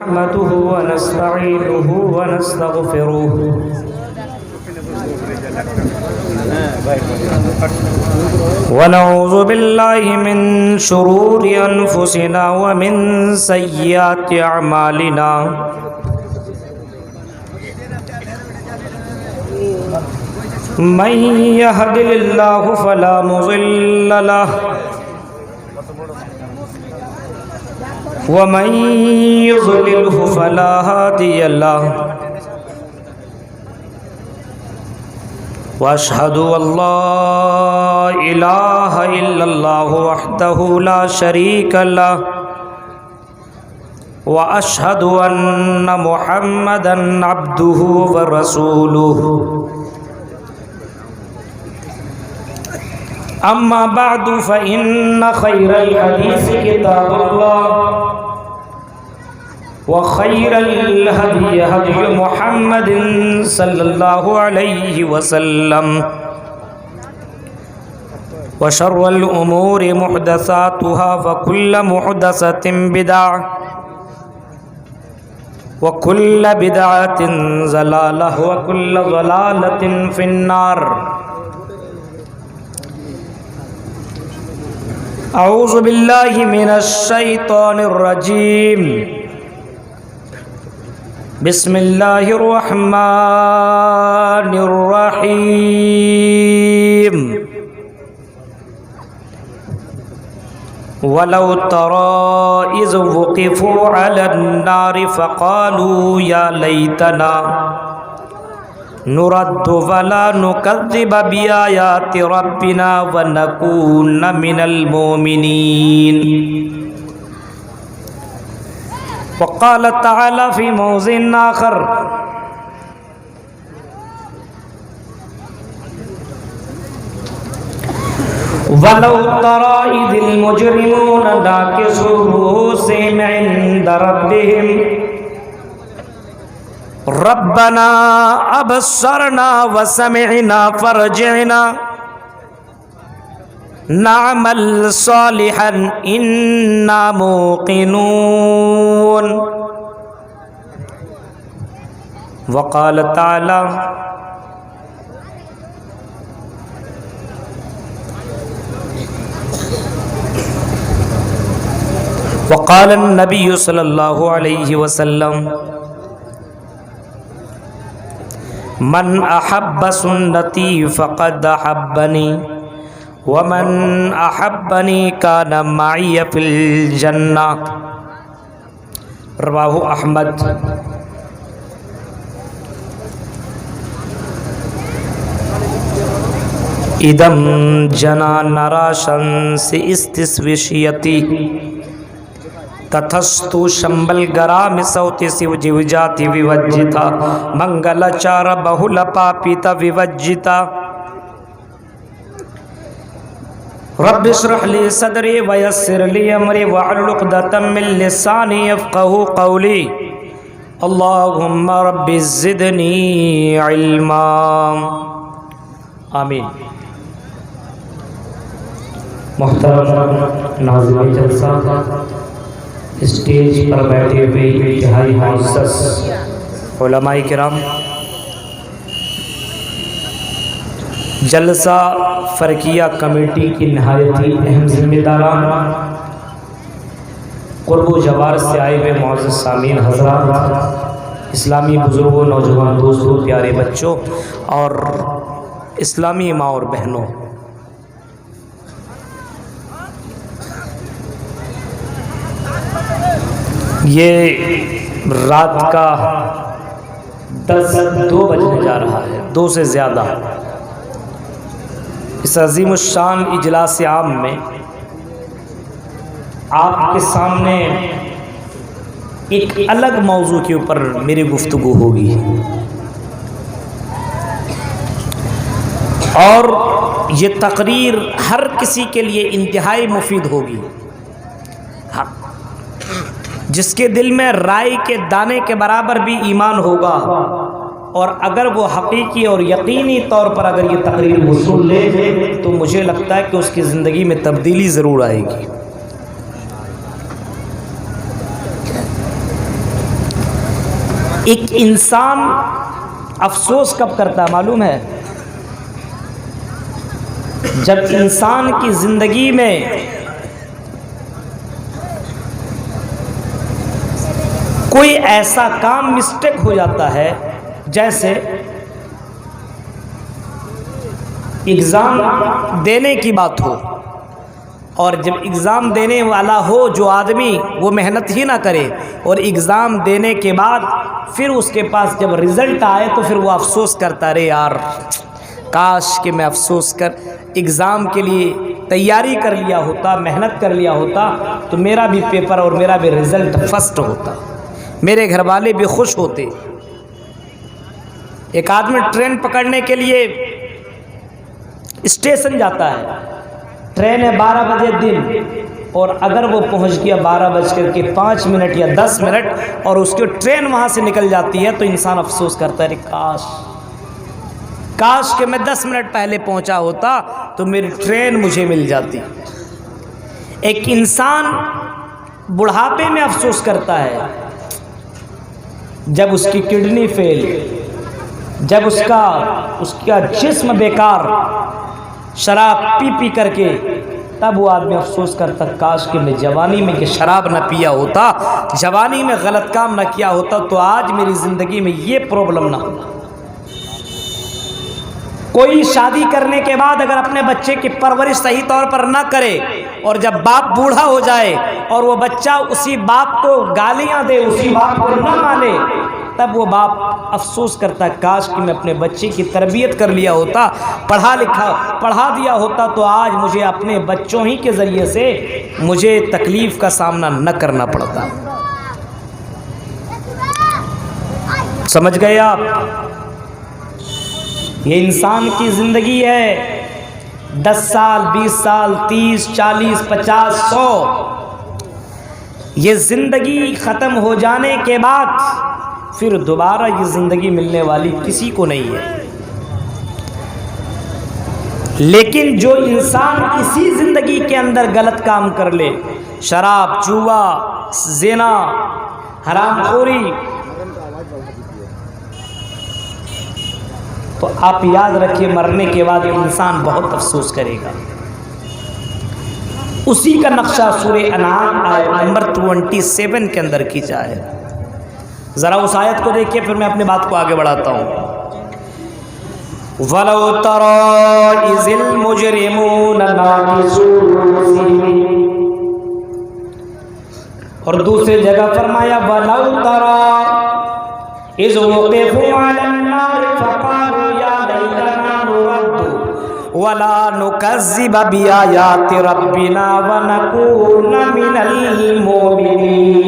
نحمده ونستعينه ونستغفره ونعوذ بالله من شرور أنفسنا ومن سيئات أعمالنا من يهد الله فلا مضل له ومن يضلله فلا هادي له واشهد ان لا اله الا الله وحده لا شريك له واشهد ان محمدا عبده ورسوله اما بعد فان خير الحديث كتاب الله وخير الهدي هدي محمد صلى الله عليه وسلم وشر الأمور محدثاتها وكل محدثة بدعة وكل بدعة ضلالة وكل ضلالة في النار. أعوذ بالله من الشيطان الرجيم. بسم الله الرحمن الرحيم. ولو ترى إذ وقفوا على النار فقالوا يا ليتنا نرد ولا نكذب بآيات ربنا ونكون من المؤمنين. وقال تعالى في موضع آخر ولو ترى إذ المجرمون ناكسوا رؤوسهم عند ربهم ربنا أبصرنا وسمعنا فارجعنا نعمل صالحا إنا موقنون. وقال تعالى وقال النبي صلى الله عليه وسلم من أحب سنتي فقد أحبني ومن احبنی کان معی فی الجنہ. رواہ احمد. ادم جنا نراشن سے استسوشیتی تتھستو شمبل گرام سوتی سوجی وجاتی ویوجتا منگل چار بہل پاپیتا ویوجتا. رب اشرح لي صدري ويسر لي امري واحلل عقدة من لساني يفقهوا قولي. اللهم رب زدني علما. آمین. محترم ناظرین جلسہ، اسٹیج پر بیٹھے ہوئے انتہائی معزز علماء کرام، جلسہ فرقیہ کمیٹی کی نہایت ہی اہم ذمہ داران، قرب و جوار سے آئے ہوئے معزز سامعین حضرات، اسلامی بزرگوں، نوجوان دوستوں، پیارے بچوں اور اسلامی ماں اور بہنوں، یہ رات کا 2 بجنے جا رہا ہے، 2 سے زیادہ. اس عظیم الشان اجلاس عام میں آپ کے سامنے ایک الگ موضوع کے اوپر میری گفتگو ہوگی، اور یہ تقریر ہر کسی کے لیے انتہائی مفید ہوگی. جس کے دل میں رائے کے دانے کے برابر بھی ایمان ہوگا، اور اگر وہ حقیقی اور یقینی طور پر اگر یہ تقریر وہ سن لے تو مجھے لگتا ہے کہ اس کی زندگی میں تبدیلی ضرور آئے گی. ایک انسان افسوس کب کرتا ہے معلوم ہے؟ جب انسان کی زندگی میں کوئی ایسا کام مسٹیک ہو جاتا ہے، جیسے ایگزام دینے کی بات ہو، اور جب ایگزام دینے والا ہو جو آدمی وہ محنت ہی نہ کرے، اور ایگزام دینے کے بعد پھر اس کے پاس جب رزلٹ آئے تو پھر وہ افسوس کرتا، رے یار کاش کہ میں افسوس کر ایگزام کے لیے تیاری کر لیا ہوتا، محنت کر لیا ہوتا تو میرا بھی پیپر اور میرا بھی رزلٹ فرسٹ ہوتا، میرے گھر والے بھی خوش ہوتے۔ ایک آدمی ٹرین پکڑنے کے لیے اسٹیشن جاتا ہے، ٹرین ہے 12 بجے دن، اور اگر وہ پہنچ گیا 12:05 یا 10 منٹ اور اس کی ٹرین وہاں سے نکل جاتی ہے تو انسان افسوس کرتا ہے، کاش کہ میں 10 منٹ پہلے پہنچا ہوتا تو میری ٹرین مجھے مل جاتی۔ ایک انسان بڑھاپے میں افسوس کرتا ہے جب اس کی کڈنی فیل، جب اس کا جسم بیکار، شراب پی پی کر کے، تب وہ آدمی افسوس کرتا کاش کہ میں جوانی میں کہ شراب نہ پیا ہوتا، جوانی میں غلط کام نہ کیا ہوتا تو آج میری زندگی میں یہ پرابلم نہ ہوتا۔ کوئی شادی کرنے کے بعد اگر اپنے بچے کی پرورش صحیح طور پر نہ کرے اور جب باپ بوڑھا ہو جائے اور وہ بچہ اسی باپ کو گالیاں دے، اسی باپ کو نہ مانے، تب وہ باپ افسوس کرتا ہے کاش کہ میں اپنے بچے کی تربیت کر لیا ہوتا، پڑھا دیا ہوتا تو آج مجھے اپنے بچوں ہی کے ذریعے سے مجھے تکلیف کا سامنا نہ کرنا پڑتا۔ سمجھ گئے آپ؟ یہ انسان کی زندگی ہے، 10 سال 20 سال 30 40 50 100، یہ زندگی ختم ہو جانے کے بعد پھر دوبارہ یہ زندگی ملنے والی کسی کو نہیں ہے۔ لیکن جو انسان اسی زندگی کے اندر غلط کام کر لے، شراب، جوا، زنا، حرام خوری، تو آپ یاد رکھیے مرنے کے بعد انسان بہت افسوس کرے گا۔ اسی کا نقشہ سورہ انعام آیت نمبر 27 کے اندر کھینچا ہے۔ ذرا اس آیت کو دیکھیے، پھر میں اپنی بات کو آگے بڑھاتا ہوں۔ وَلَوْ تَرَىٰ إِذِ الْمُجْرِمُونَ نَاكِسُو رُءُوسِهِمْ، اور دوسری جگہ فرمایا وَلَوْ تَرَىٰ إِذْ وُقِفُوا عَلَى النَّارِ فَقَالُوا يَا لَيْتَنَا نُرَدُّ وَلَا نُكَذِّبَ بِآيَاتِ رَبِّنَا وَنَكُونَ مِنَ الْمُؤْمِنِينَ۔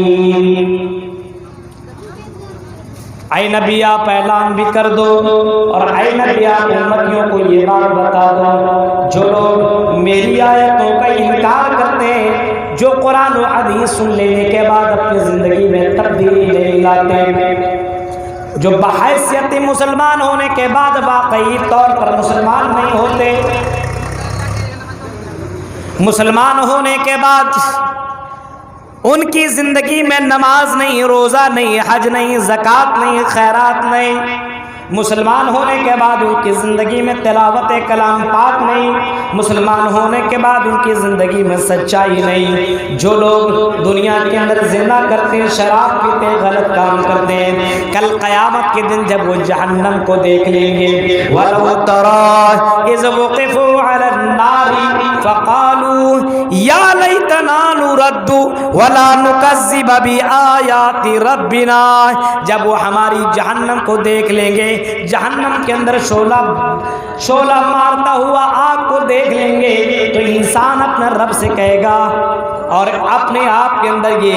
اے نبی آپ اعلان بھی کر دو، اور اے نبی آپ امتیوں کو یہ بات بتا دو، جو لوگ میری آیتوں کا انکار کرتے ہیں، جو قرآن و حدیث سن لینے کے بعد اپنی زندگی میں تبدیلی نہیں لاتے، جو بحیثیت مسلمان ہونے کے بعد واقعی طور پر مسلمان نہیں ہوتے، مسلمان ہونے کے بعد ان کی زندگی میں نماز نہیں، روزہ نہیں، حج نہیں، زکوٰۃ نہیں، خیرات نہیں، مسلمان ہونے کے بعد ان کی زندگی میں تلاوت کلام پاک نہیں، مسلمان ہونے کے بعد ان کی زندگی میں سچائی نہیں، جو لوگ دنیا کے اندر زنا کرتے ہیں، شراب پیتے ہیں، غلط کام کرتے ہیں، کل قیامت کے دن جب وہ جہنم کو دیکھ لیں گے، وَلَوْ تَرَىٰ إِذْ وُقِفُوا عَلَى النَّارِ فَقَالُوا يَا لَيْتَنَا نُرَدُّ وَلَا نُكَذِّبَ بِآيَاتِ رَبِّنَا، جب وہ ہماری جہنم کو دیکھ لیں گے، جہنم کے اندر شعلہ مارتا ہوا آگ کو دیکھ لیں گے، تو انسان اپنا رب سے کہے گا اور اپنے آپ کے اندر یہ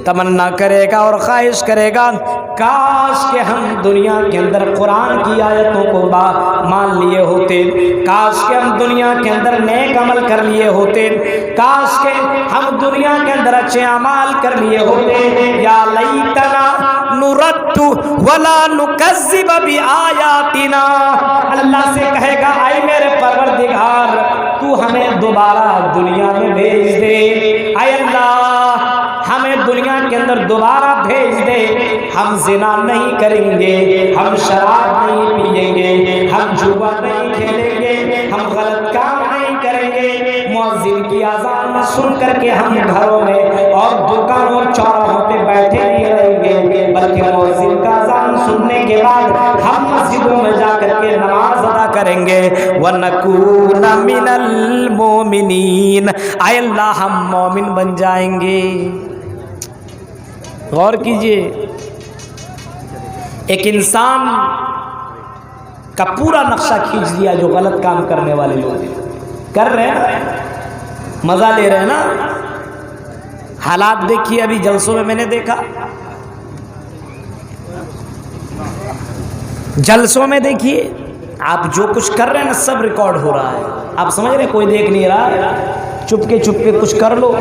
تمنا کرے گا اور خواہش کرے گا کاش کہ ہم دنیا کے اندر قرآن کی آیتوں کو مان لیے ہوتے، کاش کہ ہم دنیا کے اندر نیک عمل کر لیے ہوتے، کاش کہ ہم دنیا کے اندر اچھے اعمال کر لیے ہوتے۔ یا لیتنا نرد ولا نکذب بآیاتنا، اللہ سے کہے گا اے میرے پروردگار تو ہمیں دوبارہ دنیا میں بھیج دے، اے اللہ ہمیں دنیا کے اندر دوبارہ بھیج دے، ہم زنا نہیں کریں گے، ہم شراب نہیں پیئیں گے، ہم جوا نہیں کھیلیں گے، ہم غلط کام نہیں کریں گے، مؤذن کی اذان سن کر کے ہم گھروں میں اور دکانوں چوراہوں پہ بیٹھے نہیں رہیں گے، بلکہ مؤذن کا اذان سننے کے بعد ہم مسجدوں میں جا کر کے نماز ادا کریں گے۔ وَنَكُونَ مِنَ الْمُؤْمِنِينَ، اے اللہ ہم مومن بن جائیں گے۔ غور کیجئے، ایک انسان کا پورا نقشہ کھینچ دیا جو غلط کام کرنے والے لوگ کر رہے ہیں، مزہ لے رہے ہیں نا۔ حالات دیکھیے، ابھی جلسوں میں نے دیکھا، جلسوں میں دیکھیے آپ جو کچھ کر رہے ہیں نا سب ریکارڈ ہو رہا ہے۔ آپ سمجھ رہے ہیں کوئی دیکھ نہیں رہا، چپ کے کچھ کر لو،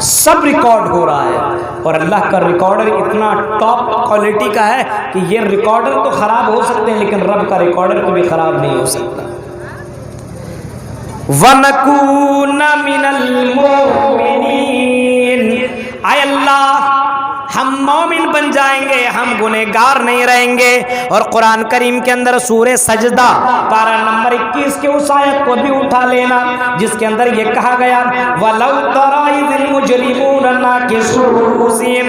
سب ریکارڈ ہو رہا ہے۔ اور اللہ کا ریکارڈر اتنا ٹاپ کوالٹی کا ہے کہ یہ ریکارڈر تو خراب ہو سکتے ہیں لیکن رب کا ریکارڈر کبھی خراب نہیں ہو سکتا۔ وَنَكُونَ مِنَ الْمُؤْمِنِينَ، اے اللہ ہم مومن بن جائیں گے، ہم گنہگار نہیں رہیں گے۔ اور قرآن کریم کے اندر سورہ سجدہ پارہ نمبر 21 کے اس آیت کو بھی اٹھا لینا جس کے اندر یہ کہا گیا وَلَوْ تَرَىٰ إِذِ الْمُجْرِمُونَ نَاكِسُو رُءُوسِهِمْ،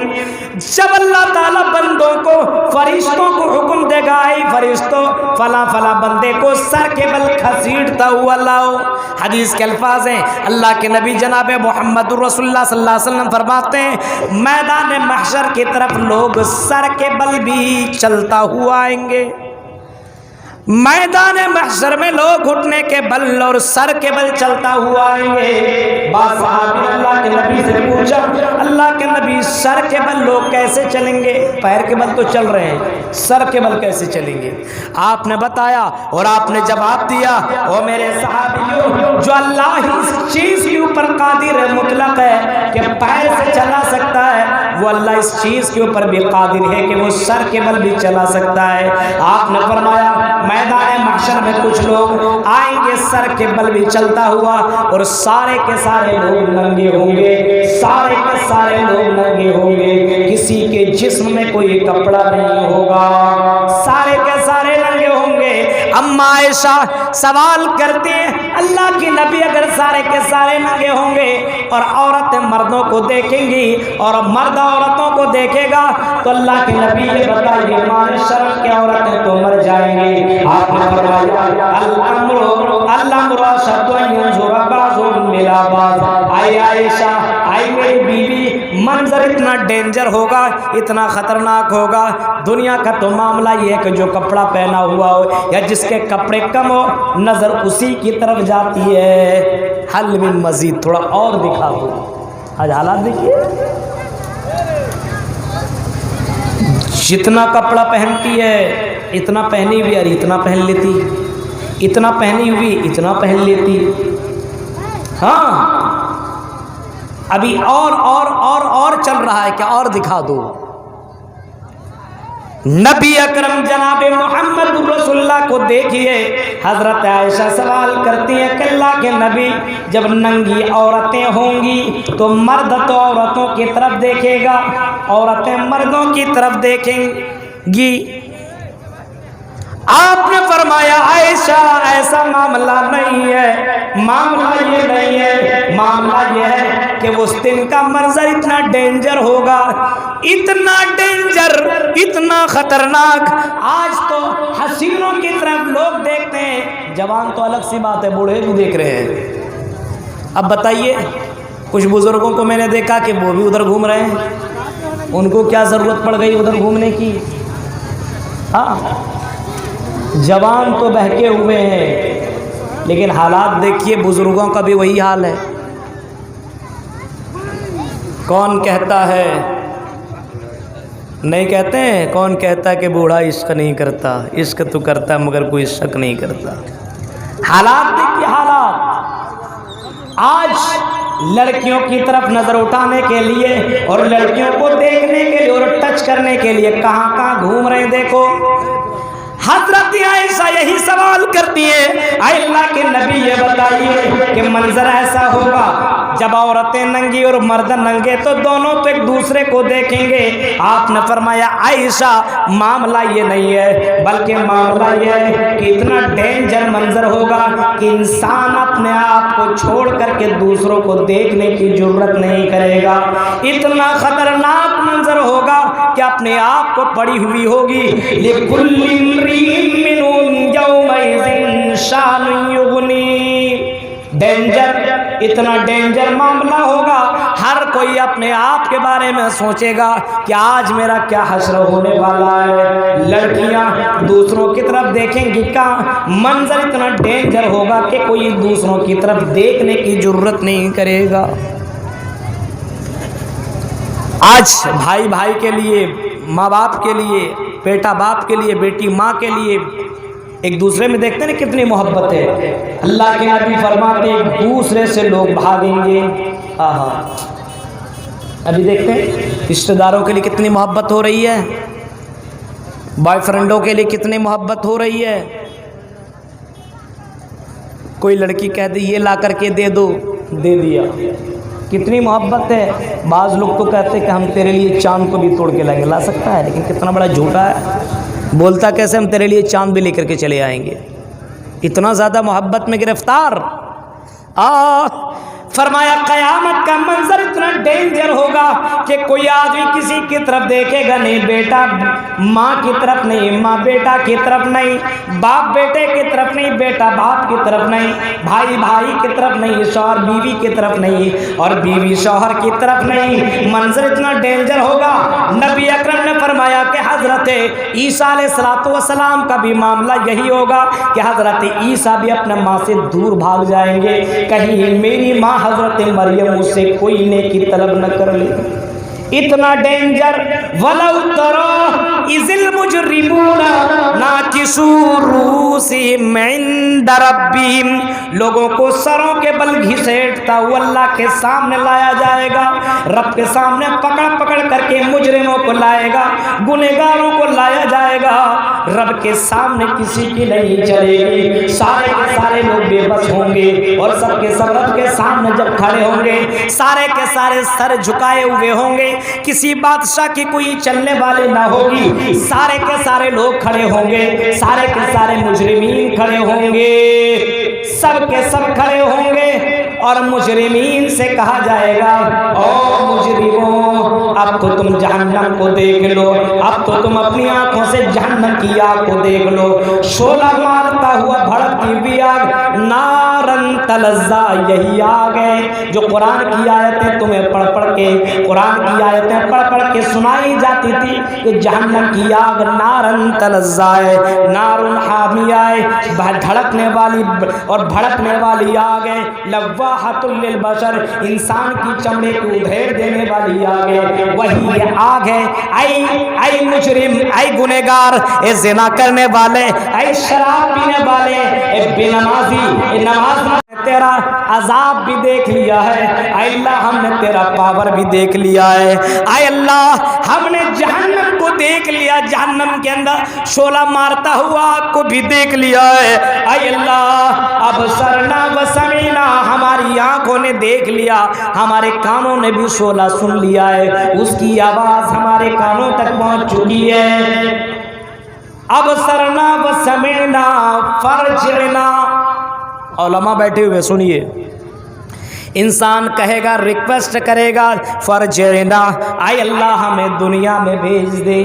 جب اللہ تعالیٰ بندوں کو، فرشتوں کو حکم دے گا اے فرشتوں فلاں فلاں بندے کو سر کے بل کھسیٹتا ہوا لاؤ۔ حدیث کے الفاظ ہیں، اللہ کے نبی جناب محمد رسول اللہ صلی اللہ علیہ وسلم فرماتے ہیں میدان محشر کی طرف لوگ سر کے بل بھی چلتا ہوا آئیں گے۔ میدان محشر میں لوگ گھٹنے کے بل اور سر کے بل چلتا ہوا آئیں گے۔ بعض صحابی نے اللہ کے نبی سے پوچھا اللہ کے نبی سر کے بل لوگ کیسے چلیں گے؟ پیر کے بل تو چل رہے ہیں، سر کے بل کیسے چلیں گے؟ آپ نے بتایا اور آپ نے جواب دیا او میرے صحابیوں، جو اللہ اس چیز کے اوپر قادر مطلق ہے کہ پیر سے چلا سکتا ہے، وہ اللہ اس چیز کے اوپر بھی قادر ہے کہ وہ سر کے بل بھی چلا سکتا ہے۔ آپ نے فرمایا میدان محشر میں کچھ لوگ آئیں گے سر کے بل بھی چلتا ہوا اور سارے کے سارے لوگ ننگے ہوں گے، سارے کے سارے لوگ ننگے ہوں گے، کسی کے جسم میں کوئی کپڑا نہیں ہوگا، سارے کے سارے ننگے ہوں گے۔ اما عائشہ سوال کرتے ہیں اللہ کی نبی اگر سارے کے سارے ننگے ہوں گے اور عورتیں مردوں کو دیکھیں گی اور مرد عورتوں کو دیکھے گا تو اللہ کے نبی یہ بتائیے ہمارے شرم کے عورتیں تو مر جائیں گے۔ آپ نے فرمایا الامر اشد ان ينظر بعضهم الى بعض، اے عائشہ اے میری بیوی منظر اتنا ڈینجر ہوگا، اتنا خطرناک ہوگا، دنیا کا تو معاملہ یہ ہے کہ جو کپڑا پہنا ہوا ہو یا جس کے کپڑے کم ہو نظر اسی کی طرف جاتی ہے۔ حل من مزید، تھوڑا اور دکھا دو۔ آج حالات دیکھیے، جتنا کپڑا پہنتی ہے اتنا پہنی ہوئی اور اتنا پہن لیتی، اتنا پہنی ہوئی اتنا پہن لیتی۔ ہاں ابھی اور چل رہا ہے، کیا اور دکھا دو۔ نبی اکرم جناب محمد رسول اللہ کو دیکھیے، حضرت عائشہ سوال کرتی ہیں کہ اللہ کے نبی جب ننگی عورتیں ہوں گی تو مرد تو عورتوں کی طرف دیکھے گا، عورتیں مردوں کی طرف دیکھیں گی۔ آپ نے فرمایا عائشہ ایسا معاملہ نہیں ہے، معاملہ یہ نہیں ہے، معاملہ یہ ہے کہ اس دن کا منظر اتنا ڈینجر ہوگا، اتنا ڈینجر، اتنا خطرناک۔ آج تو حسینوں کی طرف لوگ دیکھتے ہیں، جوان تو الگ سی بات ہے، بوڑھے بھی دیکھ رہے ہیں۔ اب بتائیے کچھ بزرگوں کو میں نے دیکھا کہ وہ بھی ادھر گھوم رہے ہیں، ان کو کیا ضرورت پڑ گئی ادھر گھومنے کی؟ ہاں جوان تو بہکے ہوئے ہیں لیکن حالات دیکھیے بزرگوں کا بھی وہی حال ہے۔ کون کہتا ہے، نہیں کہتے ہیں، کون کہتا ہے کہ بوڑھا عشق نہیں کرتا؟ عشق تو کرتا ہے مگر کوئی شک نہیں کرتا۔ حالات دیکھیے، حالات آج لڑکیوں کی طرف نظر اٹھانے کے لیے اور لڑکیوں کو دیکھنے کے لیے اور ٹچ کرنے کے لیے کہاں کہاں گھوم رہے ہیں۔ دیکھو حضرت عائشہ یہی سوال کرتی ہے، اے اللہ کے نبی یہ بتائیے کہ منظر ایسا ہوگا جب عورتیں ننگی اور مرد ننگے تو دونوں تو ایک دوسرے کو دیکھیں گے۔ آپ نے فرمایا عائشہ معاملہ یہ نہیں ہے، بلکہ معاملہ یہ ہے کہ اتنا ڈینجر منظر ہوگا کہ انسان اپنے آپ کو چھوڑ کر کے دوسروں کو دیکھنے کی جرت نہیں کرے گا۔ اتنا خطرناک منظر ہوگا کہ اپنے آپ کو پڑی ہوئی ہوگی لِكُلِّ امْرِئٍ مِّنْهُمْ يَوْمَئِذٍ شَأْنٌ يُغْنِيهِ۔ ڈینجر، اتنا ڈینجر معاملہ ہوگا، ہر کوئی اپنے آپ کے بارے میں سوچے گا کہ آج میرا کیا حشر ہونے والا ہے۔ لڑکیاں دوسروں کی طرف دیکھیں گی، کا منظر اتنا ڈینجر ہوگا کہ کوئی دوسروں کی طرف دیکھنے کی جرت نہیں کرے گا۔ آج بھائی بھائی کے لیے، ماں باپ کے لیے، بیٹا باپ کے لیے، بیٹی ماں کے لیے ایک دوسرے میں دیکھتے ہیں نا کتنی محبت ہے۔ اللہ کے نبی فرماتے ہیں ایک دوسرے سے لوگ بھاگیں گے۔ ابھی دیکھتے ہیں رشتہ داروں کے لیے کتنی محبت ہو رہی ہے، بوائے فرینڈوں کے لیے کتنی محبت ہو رہی ہے۔ کوئی لڑکی کہہ دی یہ لا کر کے دے دو، دے دیا، کتنی محبت ہے۔ بعض لوگ تو کہتے ہیں کہ ہم تیرے لیے چاند کو بھی توڑ کے لائیں گے، لا سکتا ہے لیکن کتنا بڑا جھوٹا ہے، بولتا کیسے ہم تیرے لیے چاند بھی لے کر کے چلے آئیں گے۔ اتنا زیادہ محبت میں گرفتار۔ فرمایا قیامت کا منظر اتنا ڈینجر ہوگا کہ کوئی آدمی کسی کی طرف دیکھے گا نہیں، بیٹا ماں کی طرف نہیں، ماں بیٹا کی طرف نہیں، باپ بیٹے کی طرف نہیں، بیٹا باپ کی طرف نہیں، بھائی بھائی کی طرف نہیں، شوہر بیوی کی طرف نہیں، اور بیوی شوہر کی طرف نہیں۔ منظر اتنا ڈینجر ہوگا۔ نبی اکرم نے فرمایا کہ حضرت عیسیٰ علیہ السلام کا بھی معاملہ یہی ہوگا کہ حضرت عیسیٰ بھی اپنے ماں سے دور بھاگ جائیں گے، کہیں میری ماں حضرت مریم مجھ سے کوئی نیکی طلب نہ کر لے۔ اتنا ڈینجر۔ وَلَوْ تَرَىٰ إِذِ الْمُجْرِمُونَ نَاكِسُو رُءُوسِهِمْ عِندَ رَبِّهِمْ، لوگوں کو سروں کے بل گھسیٹتا ہوا اللہ کے سامنے لایا جائے گا، رب کے سامنے پکڑ پکڑ کر کے مجرموں کو لائے گا، گنہگاروں کو لایا جائے گا، رب کے سامنے کسی کی نہیں چلے گی، سارے کے سارے لوگ بے بس ہوں گے، اور سب کے سب رب کے سامنے جب کھڑے ہوں گے سارے کے سارے سر جھکائے ہوئے ہوں گے، کسی بادشاہ کی کوئی چلنے والے نہ ہوگی، سارے کے سارے لوگ کھڑے ہوں گے، سارے کے سارے مجرمین کھڑے ہوں گے، سب کے سب کھڑے ہوں گے، اور مجرمین سے کہا جائے گا او مجرموں اب تو تم جہنم کو دیکھ لو، اب تو تم اپنی آنکھوں سے جہنم کی آگ کو دیکھ لو، شعلہ مارتا ہوا بھڑکتی ہوئی آگ، نارن تلظا، یہی آگ ہے جو قرآن کی آیتیں تمہیں پڑھ پڑھ کے، قرآن کی آیتیں پڑھ پڑھ کے سنائی جاتی تھی کہ جہنم کی آگ نارن تلظا ہے، نارن حامیہ ہے، دھڑکنے والی اور بھڑکنے والی آگ ہے، لواحۃ للبشر، انسان کی چمڑے کو ادھیڑ دینے والی آگ ہے، وہی یہ آگ ہے۔ اے مجرم، اے گنہگار، اے زنا کرنے والے، اے شراب پینے والے، اے بے نمازی، اے نماز تیرا عذاب بھی دیکھ لیا ہے، اے اللہ ہم نے تیرا پاور بھی دیکھ لیا ہے، اے اللہ ہم نے جہنم کو دیکھ لیا، جہنم کے اندر شعلہ مارتا ہوا آگ کو بھی دیکھ لیا ہے، اے اللہ اب سرنا و سمینا، ہماری آنکھوں نے دیکھ لیا، ہمارے کانوں نے بھی شعلہ سن لیا ہے، اس کی آواز ہمارے کانوں تک پہنچ چکی ہے، اب سرنا و سمینا فرجعنا۔ علماء بیٹھے ہوئے سنیے، انسان کہے گا، ریکویسٹ کرے گا، فرجعنا، اے اللہ ہمیں دنیا میں بھیج دے۔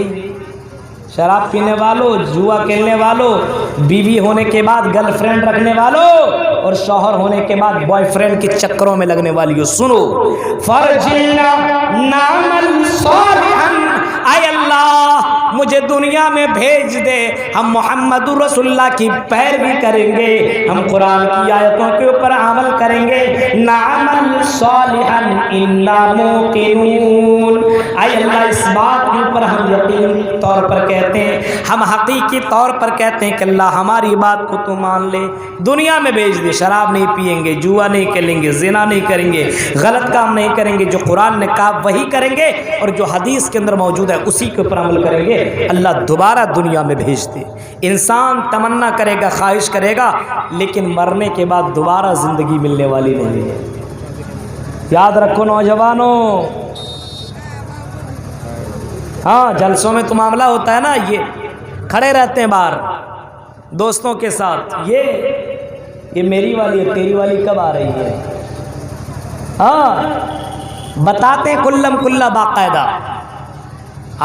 شراب پینے والوں، جوا کھیلنے والوں، بیوی ہونے کے بعد گرل فرینڈ رکھنے والوں، اور شوہر ہونے کے بعد بوائے فرینڈ کے چکروں میں لگنے والی، سنو، فرجعنا نعمل صالحا، اے اللہ مجھے دنیا میں بھیج دے، ہم محمد رسول اللہ کی پیروی کریں گے، ہم قرآن کی آیتوں کے اوپر عمل کریں گے، نعمل صالحا انا موقنون، اے اللہ اس بات کے اوپر ہم یقینی طور پر کہتے ہیں، ہم حقیقی طور پر کہتے ہیں کہ اللہ ہماری بات کو تو مان لے، دنیا میں بھیج دے، شراب نہیں پیئیں گے، جوا نہیں کریں گے، زنا نہیں کریں گے، غلط کام نہیں کریں گے، جو قرآن نے کہا وہی کریں گے اور جو حدیث کے اندر موجود ہے اسی کے اوپر عمل کریں گے، اللہ دوبارہ دنیا میں بھیج دے۔ انسان تمنا کرے گا، خواہش کرے گا، لیکن مرنے کے بعد دوبارہ زندگی ملنے والی نہیں ہے۔ یاد رکھو نوجوانوں، ہاں جلسوں میں تو معاملہ ہوتا ہے نا، یہ کھڑے رہتے ہیں باہر دوستوں کے ساتھ، یہ میری والی ہے، تیری والی کب آ رہی ہے، ہاں بتاتے ہیں کلم کلہ باقاعدہ۔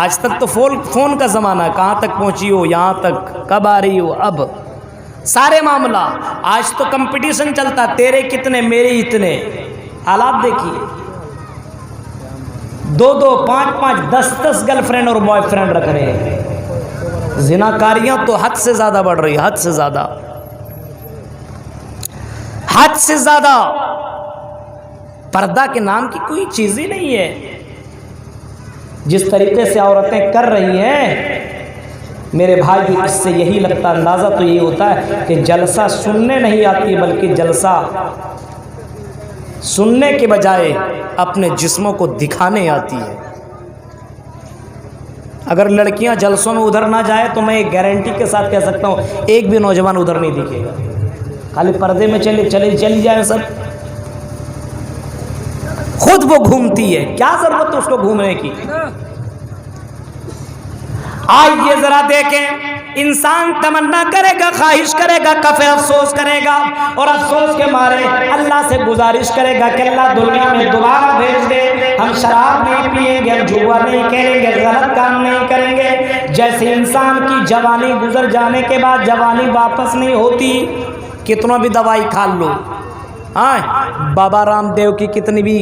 آج تک تو فون کا زمانہ ہے، کہاں تک پہنچی ہو، یہاں تک کب آ رہی ہو، اب سارے معاملہ۔ آج تو کمپٹیشن چلتا، تیرے کتنے میرے اتنے، حالات دیکھیے، 2 5 5 10 گرل فرینڈ اور بوائے فرینڈ رکھ رہے ہیں۔ زناکاریاں تو حد سے زیادہ بڑھ رہی، حد سے زیادہ، حد سے زیادہ۔ پردہ کے نام کی کوئی چیز ہی نہیں ہے۔ جس طریقے سے عورتیں کر رہی ہیں میرے بھائی، اس سے یہی لگتا، اندازہ تو یہی ہوتا ہے کہ جلسہ سننے نہیں آتی، بلکہ جلسہ سننے کے بجائے اپنے جسموں کو دکھانے آتی ہے۔ اگر لڑکیاں جلسوں میں ادھر نہ جائے تو میں ایک گارنٹی کے ساتھ کہہ سکتا ہوں ایک بھی نوجوان ادھر نہیں دکھے گا، خالی پردے میں چلی جائیں سب۔ خود وہ گھومتی ہے، کیا ضرورت ہے اس کو گھومنے کی؟ آئیے ذرا دیکھیں، انسان تمنا کرے گا، خواہش کرے گا، کفے افسوس کرے گا، اور افسوس کے مارے اللہ سے گزارش کرے گا کہ اللہ دنیا میں دوبارہ بھیج دے، ہم شراب نہیں پیئیں گے، ہم جوا نہیں کریں گے، غلط کام نہیں کریں گے۔ جیسے انسان کی جوانی گزر جانے کے بعد جوانی واپس نہیں ہوتی، کتنوں بھی دوائی کھا لو، ہاں بابا رام دیو کی کتنی بھی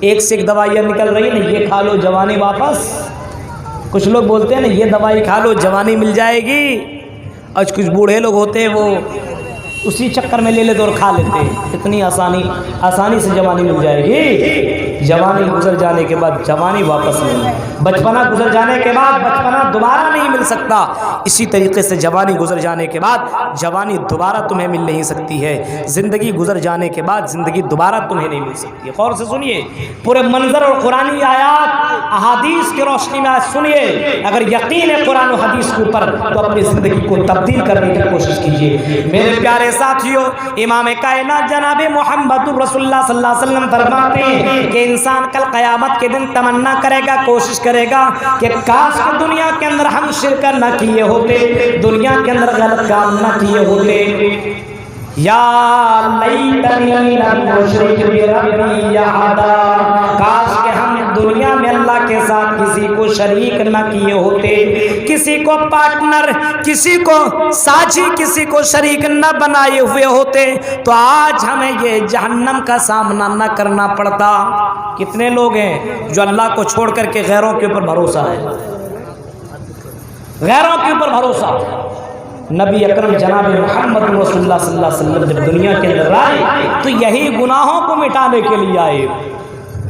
ایک سے ایک دوائیاں نکل رہی ہیں، یہ کھا لو جوانی واپس۔ کچھ لوگ بولتے ہیں نا یہ دوائی کھا لو جوانی مل جائے گی، اور کچھ بوڑھے لوگ ہوتے ہیں وہ اسی چکر میں لے لیتے اور کھا لیتے، اتنی آسانی سے جوانی مل جائے گی۔ جوانی گزر جانے کے بعد جوانی واپس نہیں، بچپنا گزر جانے کے بعد بچپنا دوبارہ نہیں مل سکتا، اسی طریقے سے جوانی گزر جانے کے بعد جوانی دوبارہ تمہیں مل نہیں سکتی ہے، زندگی گزر جانے کے بعد زندگی دوبارہ تمہیں نہیں مل سکتی ہے۔ غور سے سنیے پورے منظر اور قرآنی آیات احادیث کی روشنی میں سنیے، اگر یقین ہے قرآن و حدیث کے اوپر تو اپنی زندگی کو تبدیل کرنے کی کوشش کیجیے۔ میرے پیارے ساتھیوں، امام کائنات جناب محمد رسول اللہ صلی اللہ علیہ وسلم فرماتے ہیں کہ انسان کل قیامت کے دن تمنا کرے گا، کوشش کرے گا کہ کاش کہ دنیا کے اندر ہم شرک نہ کیے ہوتے، دنیا کے اندر غلط کام نہ کیے ہوتے۔ یا لیتنی لم اشرک بربی احدا، کاش کہ ہم دنیا میں اللہ کے ساتھ کسی کو شریک نہ کیے ہوتے، کسی کو پارٹنر، کسی کو ساجی، کسی کو شریک نہ بنائے ہوئے ہوتے تو آج ہمیں یہ جہنم کا سامنا نہ کرنا پڑتا۔ کتنے لوگ ہیں جو اللہ کو چھوڑ کر کے غیروں کے اوپر بھروسہ ہے، غیروں کے اوپر بھروسہ۔ نبی اکرم جناب محمد رسول اللہ صلی اللہ علیہ وسلم جب دنیا کے اندر آئے تو یہی گناہوں کو مٹانے کے لیے آئے،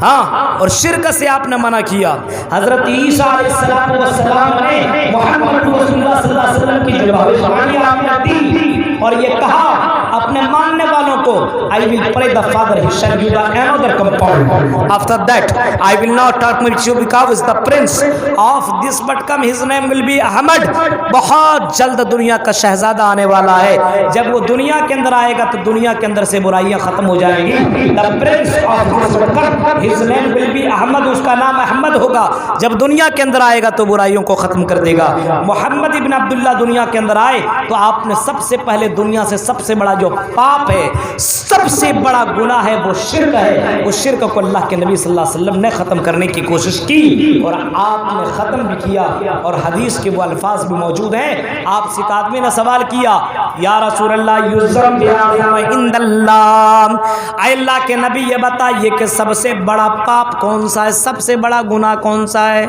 ہاں، اور شرک سے آپ نے منع کیا۔ حضرت عیسیٰ علیہ السلام نے محمد رسول اللہ صلی اللہ علیہ وسلم کی جو بھوشوانی آپ نے دی اور یہ کہا اپنے ماننے والوں کو I will pray the Father he shall give another compound after that I will not talk with you because the prince of this but come his name will be Ahmad۔ بہت جلد دنیا کا شہزادہ آنے والا ہے، جب وہ دنیا کے اندر آئے گا تو دنیا کے اندر سے برائیاں ختم ہو جائیں گی۔ the prince of this but come his name will be Ahmad، اس کا نام احمد ہوگا، جب دنیا کے اندر آئے گا تو برائیوں کو ختم کر دے گا۔ محمد ابن عبداللہ دنیا کے اندر آئے تو آپ نے سب سے پہلے دنیا سے سب سے بڑا جو پاپ ہے، سب سے بڑا گناہ ہے، وہ شرک ہے، اس شرک کو اللہ کے نبی صلی اللہ علیہ وسلم نے ختم کرنے کی کوشش کی اور آپ نے ختم بھی کیا، اور حدیث کے وہ الفاظ بھی موجود ہیں۔ آپ سے ایک آدمی نے سوال کیا، یا رسول اللہ یذم بیاعظم عند اللہ، اے اللہ کے نبی یہ بتائیے کہ سب سے بڑا پاپ کون سا ہے، سب سے بڑا گناہ کون سا ہے؟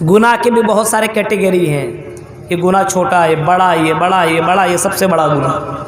گناہ کے بھی بہت سارے کیٹیگری ہیں، یہ گناہ چھوٹا ہے، بڑا، یہ بڑا، یہ بڑا، یہ سب سے بڑا گناہ۔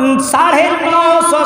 950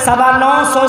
925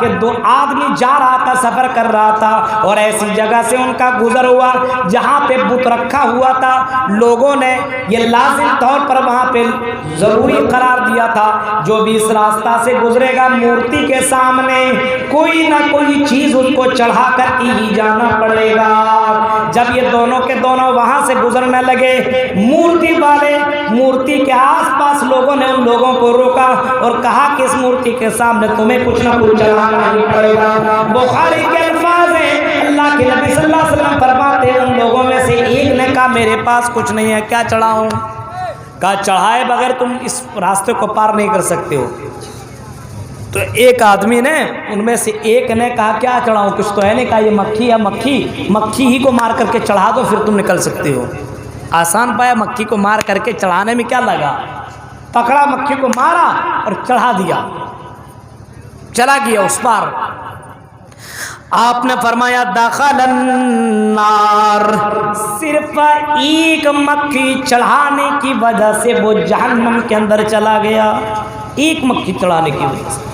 کہ دو آدمی جا رہا تھا، سفر کر رہا تھا، اور ایسی جگہ سے ان کا گزر ہوا جہاں پہ بت رکھا ہوا تھا۔ لوگوں نے یہ لازم طور پر وہاں پہ ضروری قرار دیا تھا، جو بھی اس راستہ سے گزرے گا مورتی کے سامنے کوئی نہ کوئی چیز اس کو چڑھا کر ہی جانا پڑے گا۔ جب یہ دونوں کے دونوں وہاں سے گزرنے لگے، مورتی والے مورتی کے آس پاس لوگوں نے ان لوگوں کو روکا اور کہا کہ اس مورتی کے سامنے تمہیں کچھ نہ کچھ چڑھانا ہی پڑے گا۔ بخاری کے الفاظ ہیں، اللہ کے نبی صلی اللہ علیہ وسلم فرماتے ہیں ان لوگوں میں سے ایک نے کہا میرے پاس کچھ نہیں ہے، کیا چڑھاؤں؟ کہا چڑھائے بغیر تم اس راستے کو پار نہیں کر سکتے ہو۔ تو ایک آدمی نے ان میں سے ایک نے کہا کیا چڑھاؤں؟ کچھ تو ہے نہیں۔ کہا یہ مکھی ہے، مکھی ہی کو مار کر کے چڑھا دو پھر تم نکل سکتے ہو۔ آسان پایا، مکھی کو مار کر کے چڑھانے میں کیا لگا؟ پکڑا مکھی کو، مارا اور چڑھا دیا، چلا گیا اس پار۔ آپ نے فرمایا دخل النار، صرف ایک مکھی چڑھانے کی وجہ سے وہ جہنم کے اندر چلا گیا، ایک مکھی چڑھانے کی وجہ سے۔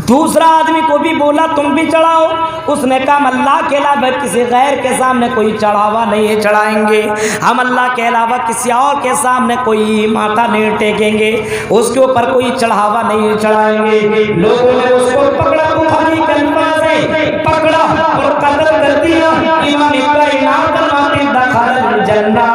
دوسرا آدمی کو بھی بولا تم بھی چڑھاؤ، اس نے کہا ہم اللہ کے علاوہ کسی غیر کے سامنے کوئی چڑھاوا نہیں چڑھائیں گے، ہم اللہ کے علاوہ کسی اور کے سامنے کوئی ماتھا نہیں ٹیکیں گے، اس کے اوپر کوئی چڑھاوا نہیں چڑھائیں گے۔ لوگوں نے اس کو پکڑا، بخاری کے الفاظ سے پکڑا اور قتل کر دیا۔ امام کائنات فرماتے ہیں دخل الجنہ،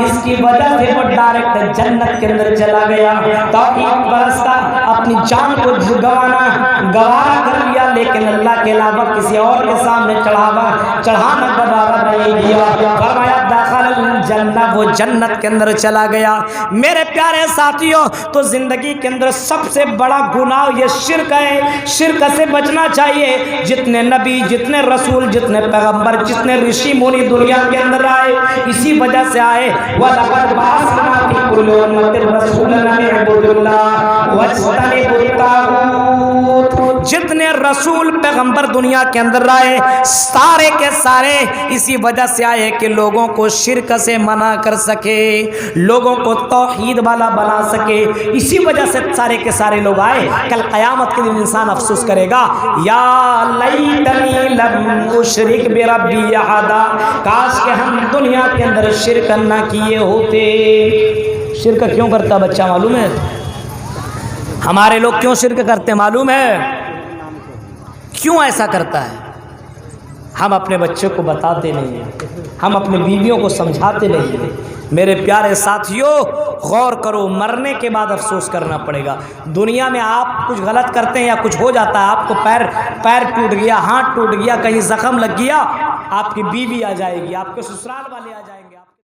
اس کی وجہ سے وہ ڈائریکٹ جنت کے اندر چلا گیا۔ توحید برستا اپنی جان کو گوارا کر لیا، لیکن اللہ کے علاوہ کسی اور کے سامنے چڑھانا گوارا نہیں کیا۔ فرمایا دخل الجنہ، وہ جنت کے اندر چلا گیا۔ میرے پیارے ساتھیوں، تو زندگی کے اندر سب سے بڑا گناہ یہ شرک ہے، شرک سے بچنا چاہیے۔ جتنے نبی، جتنے رسول، جتنے پیغمبر، جتنے رشی مونی دنیا کے اندر آئے اسی وجہ سے آئے۔ وَلَقَدْ بَعَثْنَا فِي كُلِّ أُمَّةٍ رَسُولًا أَنِ اعْبُدُوا اللَّهَ وَاجْتَنِبُوا الطَّاغُوتَ، جتنے رسول پیغمبر دنیا کے اندر آئے سارے کے سارے اسی وجہ سے آئے کہ لوگوں کو شرک سے منع کر سکے، لوگوں کو توحید والا بنا سکے۔ اسی وجہ سے سارے کے سارے لوگ آئے۔ کل قیامت کے دن انسان افسوس کرے گا، یا لیتنی لم اشرک بربی احدا، کاش کہ ہم دنیا کے اندر شرک نہ کیے ہوتے۔ شرک کیوں کرتا بچہ معلوم ہے؟ ہمارے لوگ کیوں شرک کرتے معلوم ہے؟ کیوں ایسا کرتا ہے؟ ہم اپنے بچے کو بتاتے نہیں ہیں، ہم اپنے بیویوں کو سمجھاتے نہیں ہیں۔ میرے پیارے ساتھیوں غور کرو، مرنے کے بعد افسوس کرنا پڑے گا۔ دنیا میں آپ کچھ غلط کرتے ہیں یا کچھ ہو جاتا ہے، آپ کو پیر ٹوٹ گیا، ہاتھ ٹوٹ گیا، کہیں زخم لگ گیا، آپ کی بیوی آ جائے گی، آپ کے سسرال والے آ جائیں گے۔